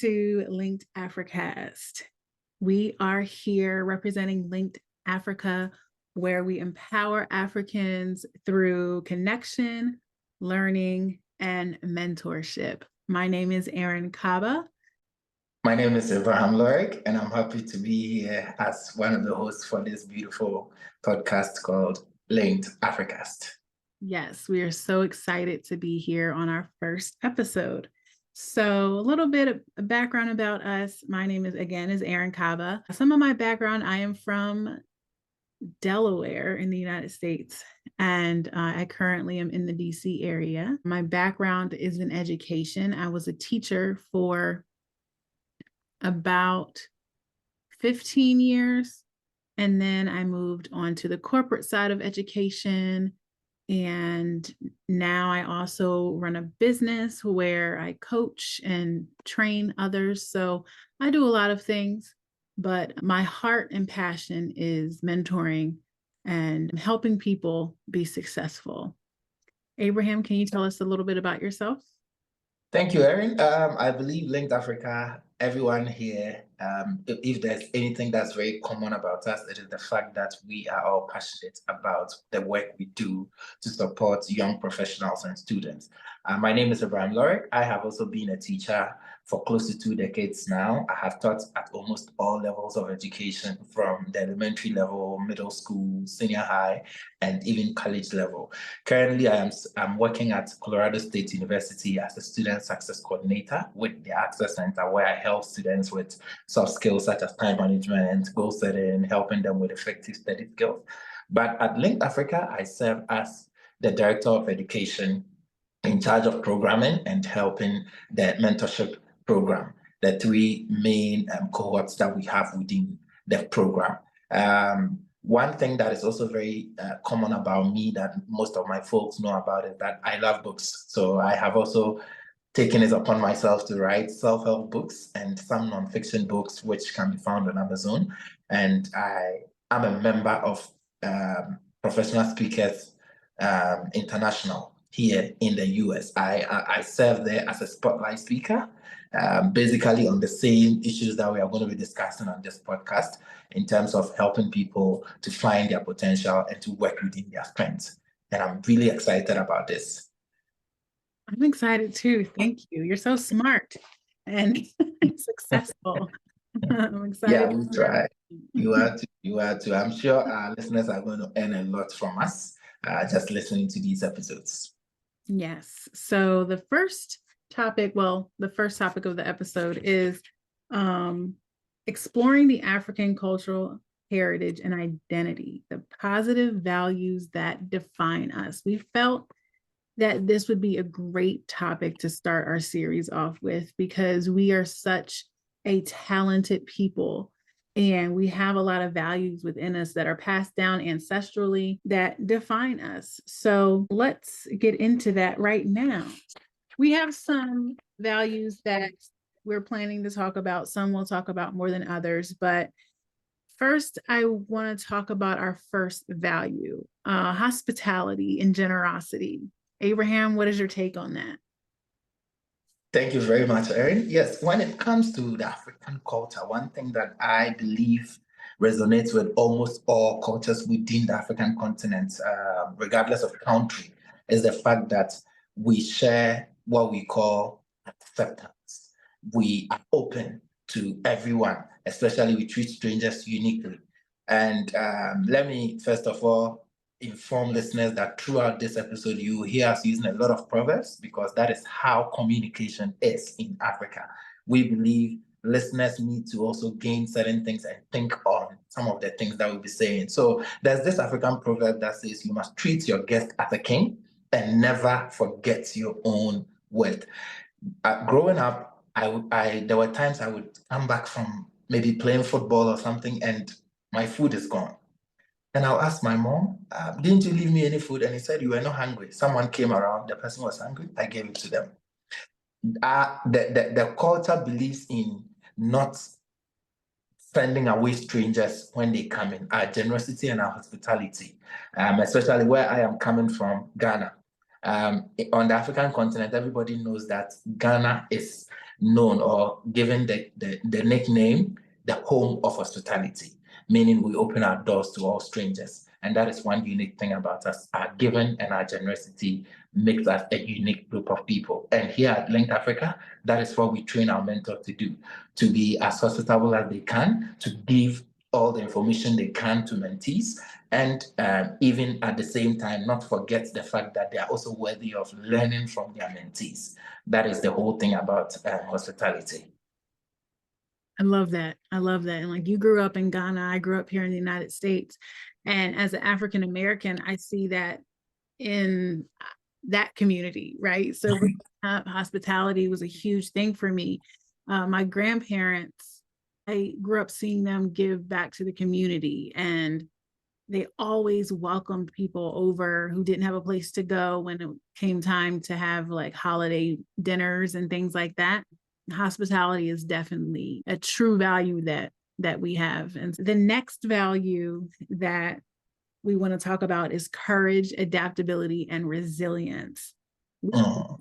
to Linked AfriCast. We are here representing Linked Africa, where we empower Africans through connection, learning, and mentorship. My name is Erin Kabba. My name is Loorig, and I'm happy to be here as one of the hosts for this beautiful podcast called Linked AfriCast. Yes, we are so excited to be here on our first episode. So a little bit of background about us. My name is Erin Kabba. Some of my background, I am from Delaware in the United States, and I currently am in the DC area. My background is in education. I was a teacher for about 15 years, and then I moved on to the corporate side of education. And now I also run a business where I coach and train others. So I do a lot of things, but my heart and passion is mentoring and helping people be successful. Abraham, can you tell us a little bit about yourself? Thank you, Erin. I believe Linked Africa, everyone here, if there's anything that's very common about us, it is the fact that we are all passionate about the work we do to support young professionals and students. My name is Loorig. I have also been a teacher for close to 2 decades now. I have taught at almost all levels of education, from the elementary level, middle school, senior high, and even college level. Currently, I'm working at Colorado State University as a student success coordinator with the Access Center, where I help students with soft skills such as time management, goal setting, helping them with effective study skills. But at Linked Africa, I serve as the Director of Education, in charge of programming and helping the mentorship program, the 3 main cohorts that we have within the program. One thing that is also very common about me that most of my folks know about is that I love books. So I have also taken it upon myself to write self-help books and some nonfiction books, which can be found on Amazon. And I am a member of Professional Speakers International here in the US. I serve there as a spotlight speaker, basically on the same issues that we are going to be discussing on this podcast, in terms of helping people to find their potential and to work within their strengths. And I'm really excited about this. I'm excited too. Thank you. You're so smart and successful. I'm excited. Yeah, we try. You are too. I'm sure our listeners are going to earn a lot from us just listening to these episodes. Yes. So the first topic of the episode is exploring the African cultural heritage and identity, the positive values that define us. We felt that this would be a great topic to start our series off with, because we are such a talented people and we have a lot of values within us that are passed down ancestrally that define us. So let's get into that right now. We have some values that we're planning to talk about. Some we'll talk about more than others, but first, I want to talk about our first value, hospitality and generosity. Abraham, what is your take on that? Thank you very much, Erin. Yes, when it comes to the African culture, one thing that I believe resonates with almost all cultures within the African continent, regardless of country, is the fact that we share what we call acceptance. We are open to everyone, especially we treat strangers uniquely. And let me, first of all, inform listeners that throughout this episode, you will hear us using a lot of proverbs, because that is how communication is in Africa. We believe listeners need to also gain certain things and think on some of the things that we'll be saying. So there's this African proverb that says, you must treat your guest as a king and never forget your own worth. Growing up, there were times I would come back from maybe playing football or something and my food is gone. And I'll ask my mom, didn't you leave me any food? And he said, you were not hungry. Someone came around, the person was hungry, I gave it to them. The culture believes in not sending away strangers when they come in, our generosity and our hospitality, especially where I am coming from, Ghana. On the African continent, everybody knows that Ghana is known or given the nickname, the home of hospitality, meaning we open our doors to all strangers. And that is one unique thing about us. Our giving and our generosity makes us a unique group of people. And here at Linked Africa, that is what we train our mentors to do, to be as hospitable as they can, to give all the information they can to mentees, and even at the same time, not forget the fact that they are also worthy of learning from their mentees. That is the whole thing about hospitality. I love that. I love that. And like, you grew up in Ghana, I grew up here in the United States. And as an African American, I see that in that community, right? So hospitality was a huge thing for me. My grandparents, I grew up seeing them give back to the community, and they always welcomed people over who didn't have a place to go when it came time to have like holiday dinners and things like that. Hospitality is definitely a true value that we have. And the next value that we want to talk about is courage, adaptability, and resilience.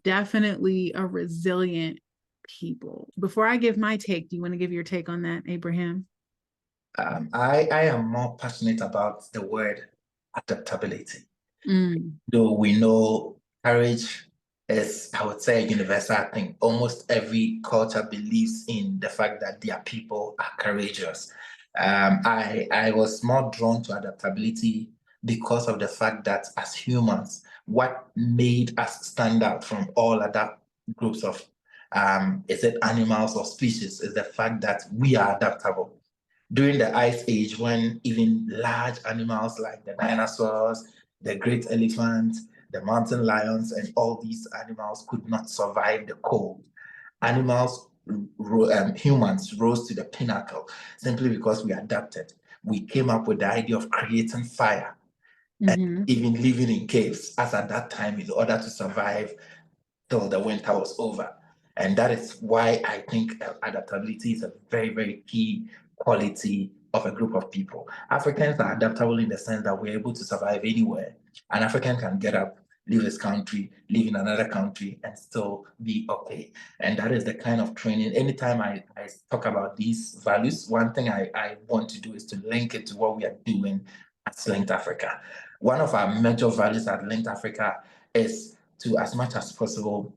Definitely a resilient people. Before I give my take, do you want to give your take on that, Abraham? I am more passionate about the word adaptability. Mm. Though we know courage is, I would say, a universal thing. Almost every culture believes in the fact that their people are courageous. I was more drawn to adaptability because of the fact that as humans, what made us stand out from all other groups of, is it animals or species, is the fact that we are adaptable. During the Ice Age, when even large animals like the dinosaurs, the great elephants, the mountain lions, and all these animals could not survive the cold, humans rose to the pinnacle simply because we adapted. We came up with the idea of creating fire and even living in caves, as at that time, in order to survive till the winter was over. And that is why I think adaptability is a very, very key quality of a group of people. Africans are adaptable in the sense that we're able to survive anywhere. An African can get up, leave his country, live in another country, and still be okay. And that is the kind of training. Anytime I talk about these values, one thing I want to do is to link it to what we are doing at Linked Africa. One of our major values at Linked Africa is to, as much as possible,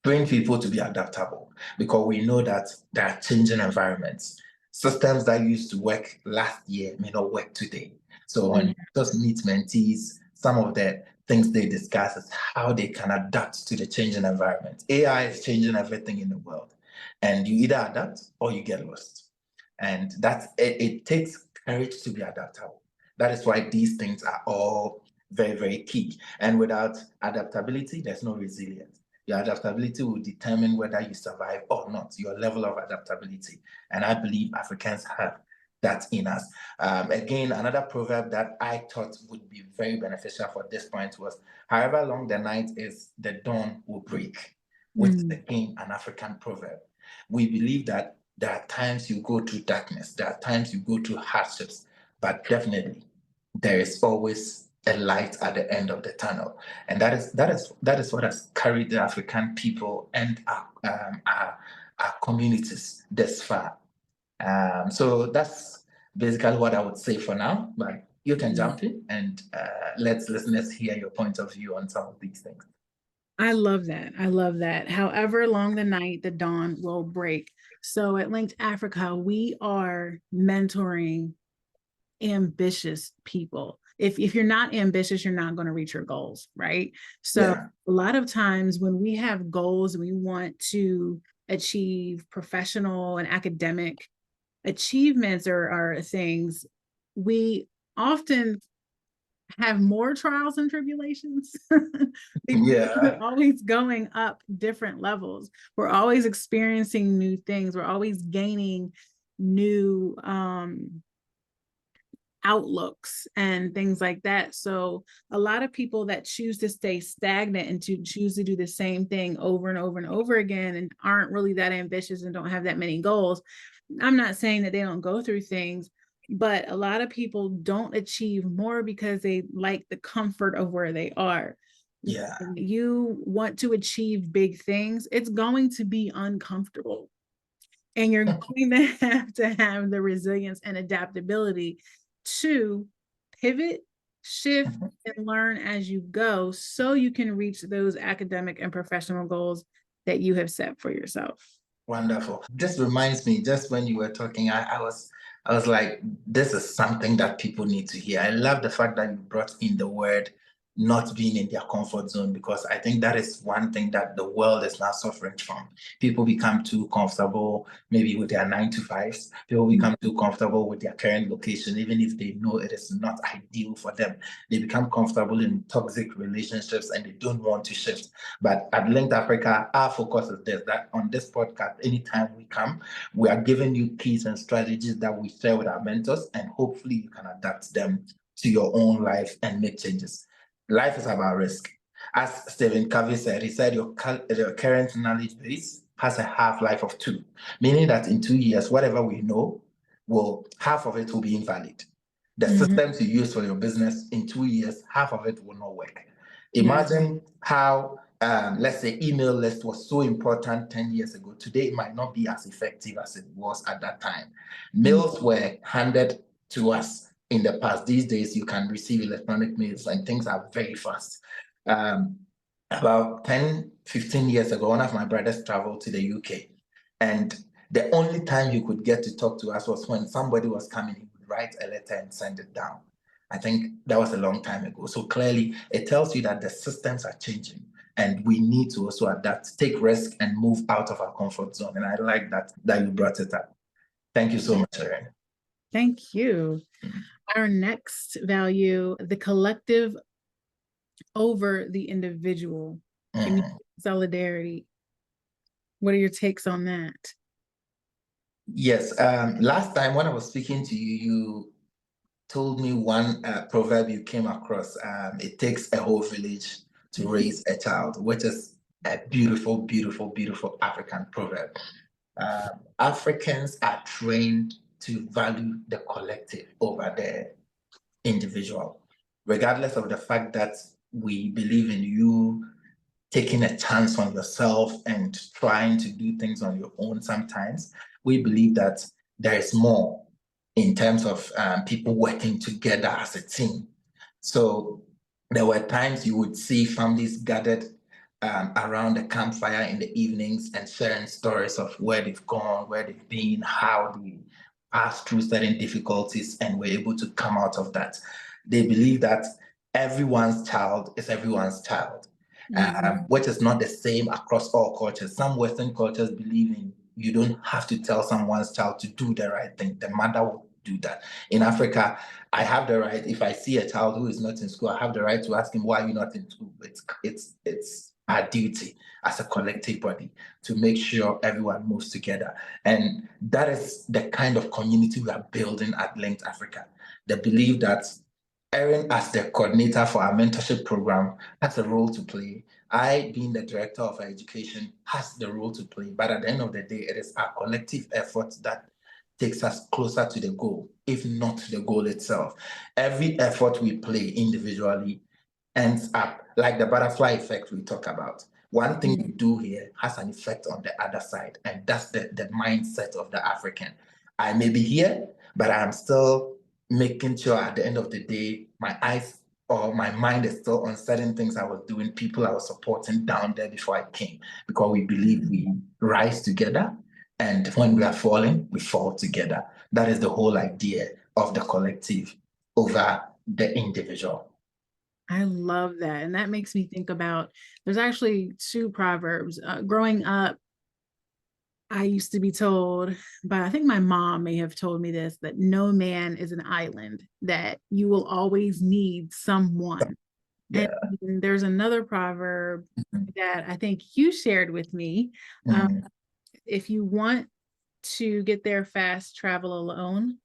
train people to be adaptable, because we know that there are changing environments. Systems that used to work last year may not work today. So when you just meet mentees, some of the things they discuss is how they can adapt to the changing environment. AI is changing everything in the world, and you either adapt or you get lost. And that's it, it takes courage to be adaptable. That is why these things are all very, very key. And without adaptability, there's no resilience. Your adaptability will determine whether you survive or not, your level of adaptability. And I believe Africans have that in us. Again, another proverb that I thought would be very beneficial for this point was, however long the night is, the dawn will break, which is again an African proverb. We believe that there are times you go through darkness, there are times you go through hardships, but definitely there is always a light at the end of the tunnel. And that is what has carried the African people and our communities this far. So that's basically what I would say for now, but you can jump in and let's listeners hear your point of view on some of these things. I love that. I love that. However long the night, the dawn will break. So at Linked Africa, we are mentoring ambitious people. If you're not ambitious, you're not going to reach your goals, right? So a lot of times when we have goals, we want to achieve professional and academic achievements or things, we often have more trials and tribulations because we're always going up different levels. We're always experiencing new things. We're always gaining new outlooks and things like that. So a lot of people that choose to stay stagnant and to choose to do the same thing over and over and over again and aren't really that ambitious and don't have that many goals. I'm not saying that they don't go through things, but a lot of people don't achieve more because they like the comfort of where they are. Yeah. You want to achieve big things, it's going to be uncomfortable. And you're going to have the resilience and adaptability to pivot, shift, and learn as you go so you can reach those academic and professional goals that you have set for yourself. Wonderful. This reminds me, just when you were talking, I was like, this is something that people need to hear. I love the fact that you brought in the word not being in their comfort zone, because I think that is one thing that the world is now suffering from. People become too comfortable, maybe with their 9 to 5s. People become too comfortable with their current location, even if they know it is not ideal for them. They become comfortable in toxic relationships and they don't want to shift. But at Linked Africa, our focus is this, that on this podcast, anytime we come, we are giving you keys and strategies that we share with our mentors, and hopefully you can adapt them to your own life and make changes. Life is about risk. As Stephen Covey said, he said your current knowledge base has a half-life of 2, meaning that in 2 years, whatever we know, half of it will be invalid. The systems you use for your business in 2 years, half of it will not work. Imagine how, let's say, email list was so important 10 years ago. Today, it might not be as effective as it was at that time. Mails were handed to us in the past. These days, you can receive electronic mails and things are very fast. About 10, 15 years ago, one of my brothers traveled to the UK, and the only time he could get to talk to us was when somebody was coming. He would write a letter and send it down. I think that was a long time ago. So clearly, it tells you that the systems are changing and we need to also adapt, take risk, and move out of our comfort zone. And I like that you brought it up. Thank you so much, Erin. Thank you. Our next value, the collective over the individual. Solidarity. What are your takes on that? Yes. Last time when I was speaking to you, you told me one proverb you came across. It takes a whole village to raise a child, which is a beautiful, beautiful, beautiful African proverb. Africans are trained to value the collective over the individual, regardless of the fact that we believe in you taking a chance on yourself and trying to do things on your own. Sometimes we believe that there is more in terms of people working together as a team. So there were times you would see families gathered around the campfire in the evenings and sharing stories of where they've gone, where they've been, how they passed through certain difficulties and were able to come out of that. They believe that everyone's child is everyone's child, which is not the same across all cultures. Some Western cultures believe in you don't have to tell someone's child to do the right thing. The mother will do that. In Africa, I have the right, if I see a child who is not in school, I have the right to ask him, why are you not in school? It's our duty as a collective body to make sure everyone moves together. And that is the kind of community we are building at Linked Africa. The belief that Erin, as the coordinator for our mentorship program, has a role to play. I, being the director of our education, has the role to play. But at the end of the day, it is our collective effort that takes us closer to the goal, if not the goal itself. Every effort we play individually ends up like the butterfly effect we talk about. One thing you do here has an effect on the other side, and that's the mindset of the African. I may be here, but I'm still making sure at the end of the day, my eyes or my mind is still on certain things I was doing, people I was supporting down there before I came, because we believe we rise together, and when we are falling, we fall together. That is the whole idea of the collective over the individual. I love that. And that makes me think about, there's actually 2 proverbs. Growing up, I used to be told, but I think my mom may have told me this, that no man is an island, that you will always need someone. Yeah. And there's another proverb that I think you shared with me. If you want to get there fast, travel alone.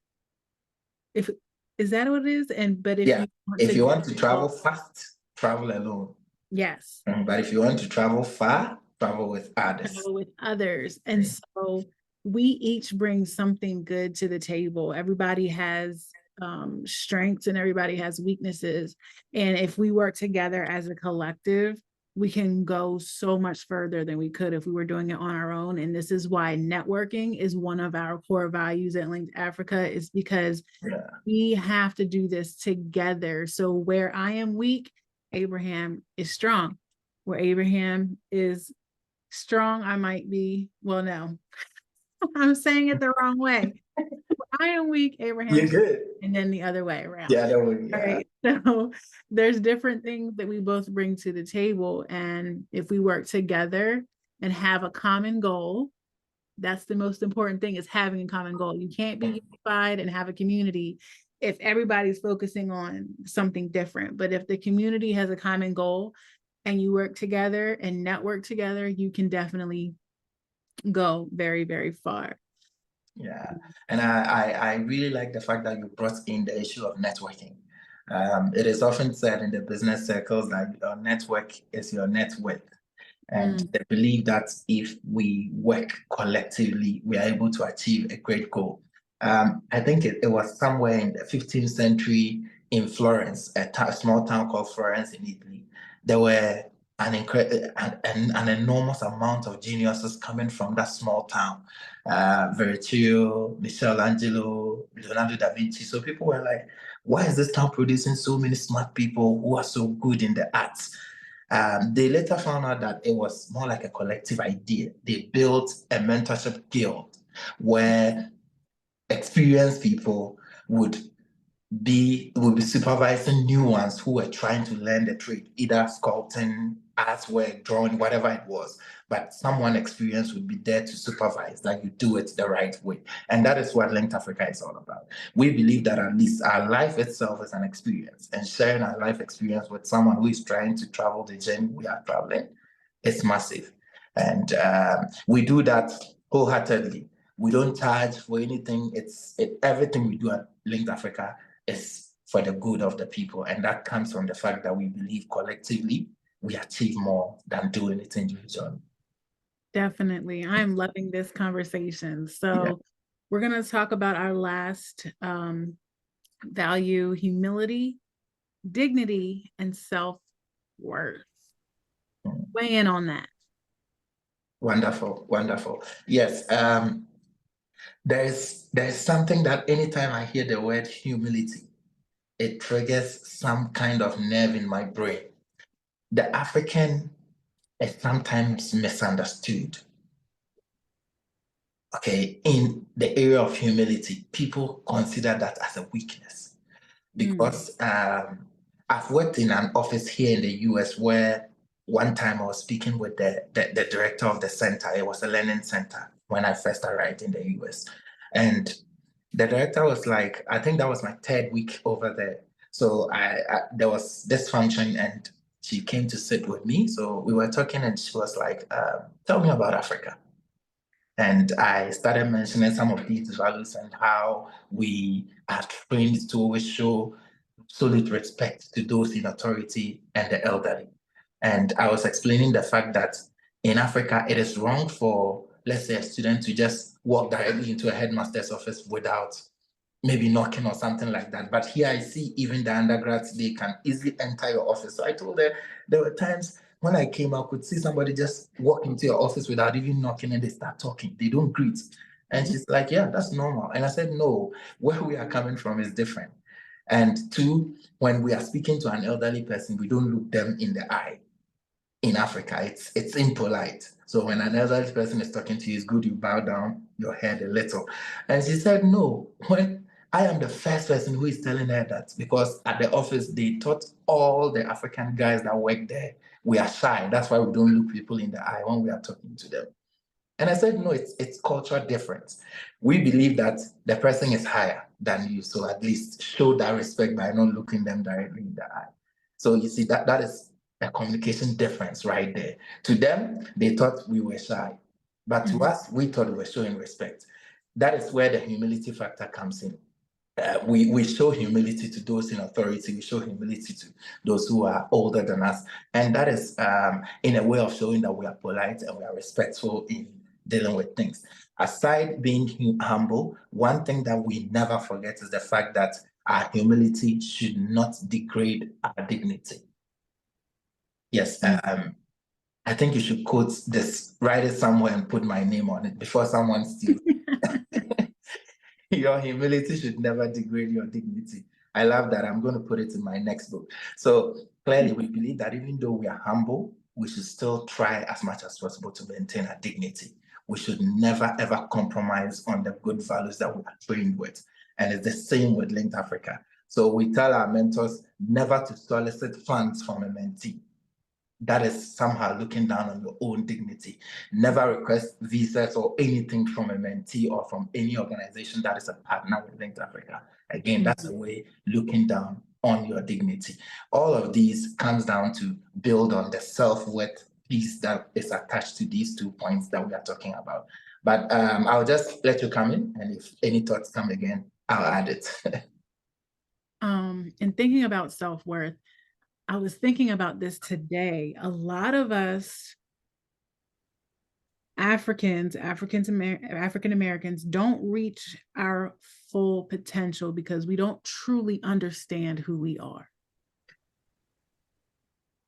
Is that what it is? But if you want to travel fast, travel alone. Yes. But if you want to travel far, travel with others. Travel with others. And so we each bring something good to the table. Everybody has strengths and everybody has weaknesses. And if we work together as a collective, we can go so much further than we could if we were doing it on our own. And this is why networking is one of our core values at Linked Africa, is because we have to do this together. So where I am weak, Abraham is strong. Where Abraham is strong, I might be, well, no, I'm saying it the wrong way. I am weak, Abraham. You're good. And then the other way around. Yeah, that would, yeah. All right. So there's different things that we both bring to the table. And if we work together and have a common goal, that's the most important thing, is having a common goal. You can't be unified and have a community if everybody's focusing on something different. But if the community has a common goal and you work together and network together, you can definitely go very, very far. Yeah, and I really like the fact that you brought in the issue of networking. It is often said in the business circles that your network is your net worth. And they believe that if we work collectively, we are able to achieve a great goal. I think it was somewhere in the 15th century in Florence, a small town called Florence in Italy. There were an enormous amount of geniuses coming from that small town. Verrocchio, Michelangelo, Leonardo da Vinci. So people were like, why is this town producing so many smart people who are so good in the arts? They later found out that it was more like a collective idea. They built a mentorship guild where experienced people would be supervising new ones who were trying to learn the trade, either sculpting, artwork, drawing, whatever it was. But someone experienced would be there to supervise that you do it the right way. And that is what Linked Africa is all about. We believe that at least our life itself is an experience, and sharing our life experience with someone who is trying to travel the journey we are traveling is massive. And we do that wholeheartedly. We don't charge for anything. Everything we do at Linked Africa is for the good of the people. And that comes from the fact that we believe collectively we achieve more than doing it individually. Definitely. I'm loving this conversation. So we're going to talk about our last value: humility, dignity, and self-worth. Weigh in on that. Wonderful, wonderful. Yes. There's something that anytime I hear the word humility, it triggers some kind of nerve in my brain. The African is sometimes misunderstood. Okay, in the area of humility, people consider that as a weakness. Because I've worked in an office here in the US where one time I was speaking with the director of the center. It was a learning center when I first arrived in the US. And the director was like, I think that was my third week over there. So there was this function and she came to sit with me. So we were talking and she was like, tell me about Africa. And I started mentioning some of these values and how we are trained to always show absolute respect to those in authority and the elderly. And I was explaining the fact that in Africa, it is wrong for, let's say, a student to just walk directly into a headmaster's office without maybe knocking or something like that. But here I see even the undergrads, they can easily enter your office. So I told her there were times when I came, I could see somebody just walk into your office without even knocking and they start talking. They don't greet. And she's like, yeah, that's normal. And I said, no, where we are coming from is different. And two, when we are speaking to an elderly person, we don't look them in the eye. In Africa, it's impolite. So when an elderly person is talking to you, it's good you bow down your head a little. And she said, no, when I am the first person who is telling her that, because at the office, they taught all the African guys that work there, we are shy. That's why we don't look people in the eye when we are talking to them. And I said, no, it's cultural difference. We believe that the person is higher than you, so at least show that respect by not looking them directly in the eye. So you see, that is a communication difference right there. To them, they thought we were shy. But to us, we thought we were showing respect. That is where the humility factor comes in. We show humility to those in authority. We show humility to those who are older than us. And that is in a way of showing that we are polite and we are respectful in dealing with things. Aside being humble, one thing that we never forget is the fact that our humility should not degrade our dignity. Yes, I think you should quote this, write it somewhere and put my name on it before someone steals. Your humility should never degrade your dignity. I love that. I'm going to put it in my next book. So clearly, we believe that even though we are humble, we should still try as much as possible to maintain our dignity. We should never, ever compromise on the good values that we are trained with. And it's the same with Linked Africa. So we tell our mentors never to solicit funds from a mentee. That is somehow looking down on your own dignity. Never request visas or anything from a mentee or from any organization that is a partner with Linked Africa. Again, that's a way looking down on your dignity. All of these comes down to build on the self-worth piece that is attached to these 2 points that we are talking about. But I'll just let you come in, and if any thoughts come again, I'll add it. And thinking about self-worth, I was thinking about this today. A lot of us African Americans don't reach our full potential because we don't truly understand who we are.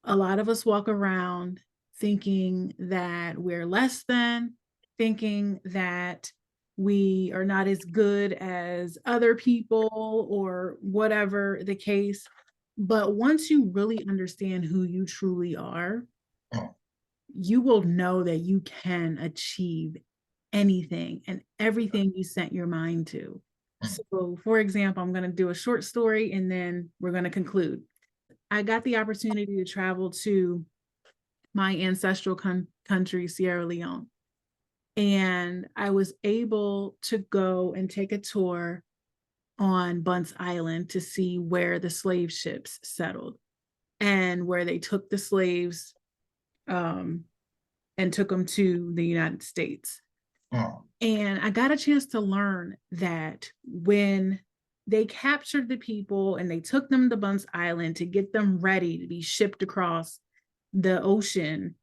A lot of us walk around thinking that we're less than, thinking that we are not as good as other people or whatever the case. But once you really understand who you truly are, you will know that you can achieve anything and everything you set your mind to. So, for example, I'm going to do a short story and then we're going to conclude. I got the opportunity to travel to my ancestral country, Sierra Leone. And I was able to go and take a tour on Bunce Island to see where the slave ships settled and where they took the slaves and took them to the United States. And I got a chance to learn that when they captured the people and they took them to Bunce Island to get them ready to be shipped across the ocean,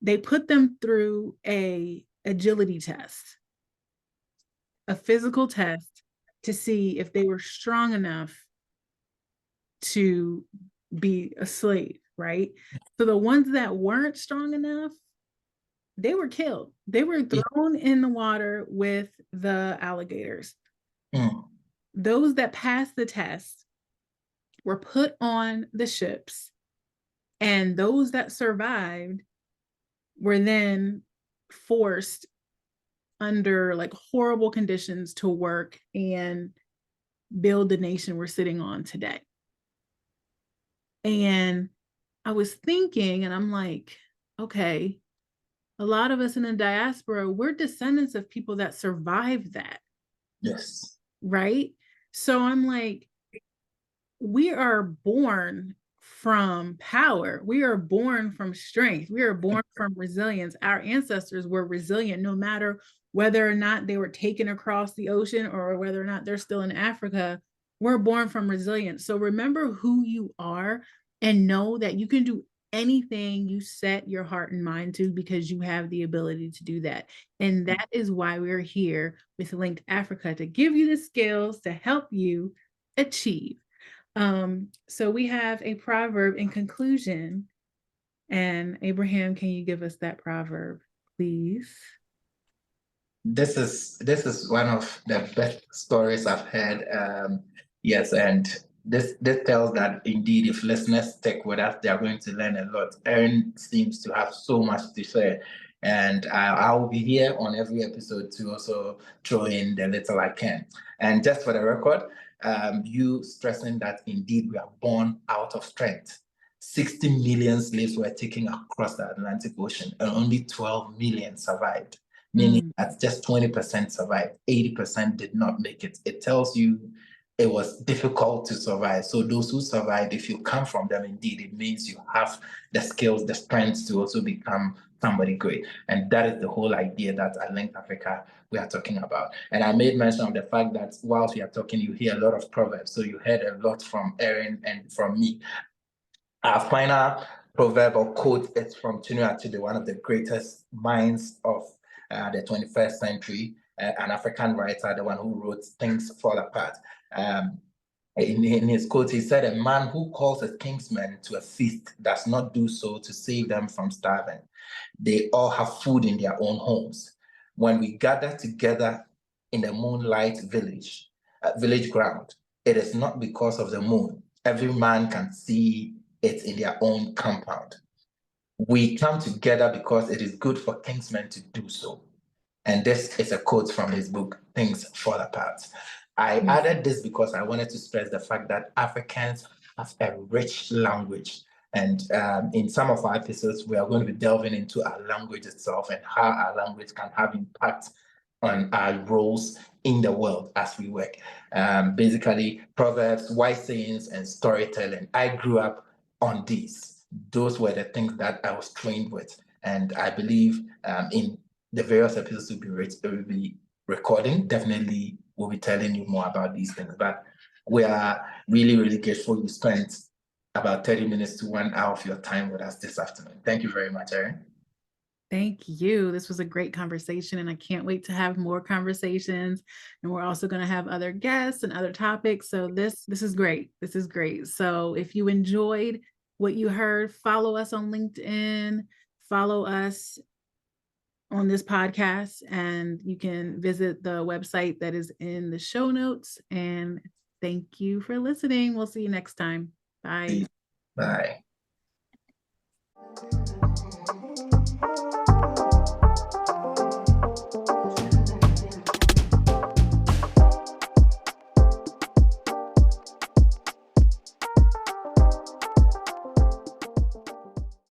they put them through a agility test, a physical test to see if they were strong enough to be a slave, right? So the ones that weren't strong enough, they were killed. They were thrown in the water with the alligators. Those that passed the test were put on the ships, and those that survived were then forced under like horrible conditions to work and build the nation we're sitting on today. And I was thinking, and I'm like, okay, a lot of us in the diaspora, we're descendants of people that survived that. Yes. Right? So I'm like, we are born from power. We are born from strength. We are born from resilience. Our ancestors were resilient no matter whether or not they were taken across the ocean or whether or not they're still in Africa. We're born from resilience. So remember who you are and know that you can do anything you set your heart and mind to because you have the ability to do that. And that is why we're here with Linked Africa, to give you the skills to help you achieve. So we have a proverb in conclusion. And Abraham, can you give us that proverb, please? This is one of the best stories I've heard. Yes, and this tells that indeed, if listeners stick with us, they are going to learn a lot. Erin seems to have so much to share, and I will be here on every episode to also throw in the little I can. And just for the record, you stressing that indeed we are born out of strength. 60 million slaves were taken across the Atlantic Ocean, and only 12 million survived. Meaning that just 20% survived, 80% did not make it. It tells you it was difficult to survive. So those who survived, if you come from them, indeed, it means you have the skills, the strength to also become somebody great. And that is the whole idea that at Linked Africa we are talking about. And I made mention of the fact that whilst we are talking, you hear a lot of proverbs. So you heard a lot from Erin and from me. Our final proverb or quote is from Chinua Achebe, one of the greatest minds of the 21st century, an African writer, the one who wrote Things Fall Apart. In his quote, he said, "A man who calls his kinsmen to a feast does not do so to save them from starving. They all have food in their own homes. When we gather together in the moonlight village ground, it is not because of the moon. Every man can see it in their own compound. We come together because it is good for kinsmen to do so." And this is a quote from his book, Things Fall Apart. I added this because I wanted to stress the fact that Africans have a rich language. And in some of our episodes, we are going to be delving into our language itself and how our language can have impact on our roles in the world as we work. Basically, proverbs, wise sayings, and storytelling. I grew up on these. Those were the things that I was trained with. And I believe in the various episodes we'll be recording, definitely we'll be telling you more about these things. But we are really, really grateful you spent about 30 minutes to 1 hour of your time with us this afternoon. Thank you very much, Erin. Thank you. This was a great conversation, and I can't wait to have more conversations. And we're also going to have other guests and other topics. So this is great. This is great. So if you enjoyed what you heard, follow us on LinkedIn, follow us on this podcast, and you can visit the website that is in the show notes. And thank you for listening. We'll see you next time. Bye. Bye.